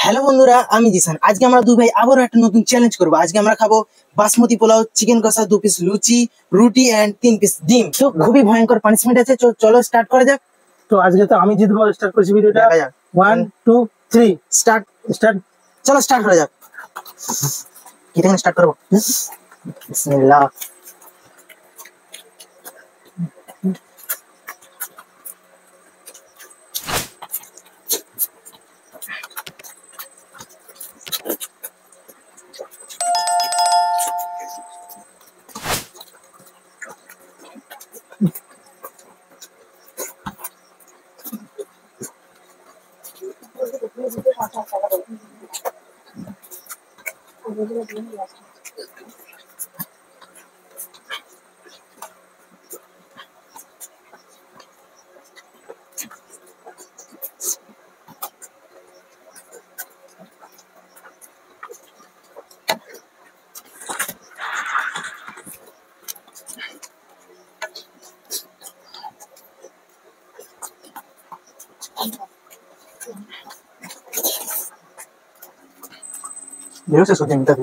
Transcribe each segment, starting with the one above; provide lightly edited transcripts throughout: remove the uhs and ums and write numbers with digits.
Hello বন্ধুরা, আমি জিসান। আজকে আমরা দুই ভাই আবারও একটা নতুন চ্যালেঞ্জ করবো। আজকে আমরা খাবো বাসমতি পোলাও, চিকেন কষা, 2 পিস লুচি, রুটি এন্ড 3 পিস ডিম। তো খুবই ভয়ঙ্কর পানিশমেন্ট আছে। চলো স্টার্ট করা যাক। তো আজকে তো আমি জিতবো। স্টার্ট করছি ভিডিওটা। দেখা যাক। 1 2 3 স্টার্ট। স্টার্ট। চলো স্টার্ট করা যাক। কি থেকে স্টার্ট করবো? বিসমিল্লাহ। Yo se sostiene mitad.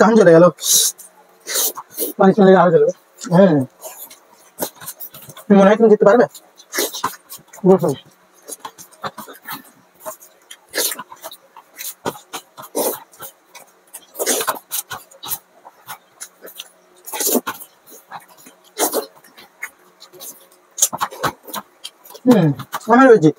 কান চলে গেল। পানি চলে আরো চলবে। হ্যাঁ, মনে হয় তুমি যেতে পারবে। বসুন। আমার হয়েছে।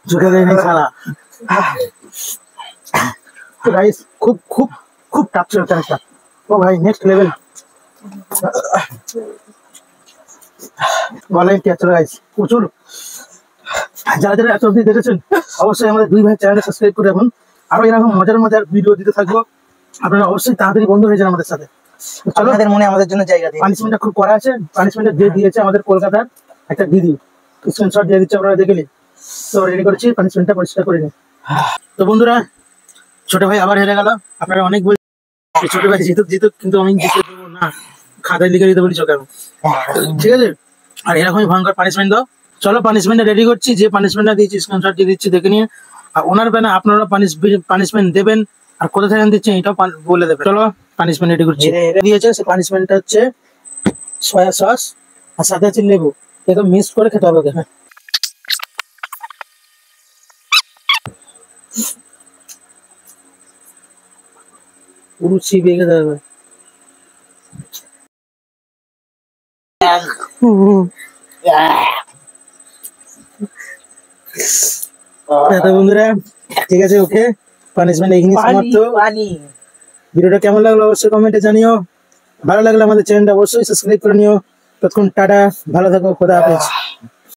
झुके नहीं साला। तो गाइस खूब खूब खूब टफ चलता है। ओ भाई नेक्स्ट लेवल বলেন কি আছে গাইস। প্রচুর যারা যারা এত অবধি দেখেছেন অবশ্যই আমাদের দুই ভাই চ্যানেলটা সাবস্ক্রাইব করে রাখুন। আরো এরকম মজার মজার ভিডিও দিতে থাকবো। আপনারা অবশ্যই তাড়াতাড়ি বন্ধু হয়ে যান আমাদের সাথে। আপনাদের মনে আমাদের জন্য জায়গা দিন। পানিশমেন্টটা খুব করা আছে। পানিশমেন্টটা যে দিয়েছে আমাদের কলকাতার একটা দিদি, স্ক্রিনশট দিয়ে দিচ্ছে, আপনারা দেখে নিন। তো রেডি করেছি, পানিশমেন্টটা পরিষ্কার করে নিন। তো বন্ধুরা ছোট ভাই আবার হেরে গেল। আপনারা অনেক বলছেন ছোট ভাই জিতুক জিতুক, কিন্তু আমি জিতে দেবো না, খাতায় লিখে দিতে বলেছি ওকে আমি। ঠিক আছে, আর এরকমই ভয়ঙ্কর পানিশমেন্ট দাও। চলো পানিশমেন্টটা রেডি করছি, যে পানিশমেন্টটা দিয়েছি স্ক্রিনশট দিয়ে দিচ্ছি, দেখে নিয়ে। আর ওনার ব্যানা আপনারা পানিশমেন্ট দেবেন, আর কোথা থেকে দিচ্ছেন এটাও বলে দেবেন। চলো পানিশমেন্ট রেডি করছি। দিয়েছে সে পানিশমেন্টটা হচ্ছে সয়া সস, আর সাথে আছে লেবু। এগুলো মিক্স করে খেতে হবে ওকে। হ্যাঁ, পুরো চিবিয়ে খেতে হবে। তো বন্ধুরা ঠিক আছে, ওকে পানিশমেন্ট এখানে সমাপ্ত। ভিডিওটা কেমন লাগলো অবশ্যই কমেন্টে জানিও। ভালো লাগলে আমাদের চ্যানেলটা অবশ্যই সাবস্ক্রাইব করে নিও। ততক্ষণ টাটা, ভালো থাকো, খোদা হাফেজ।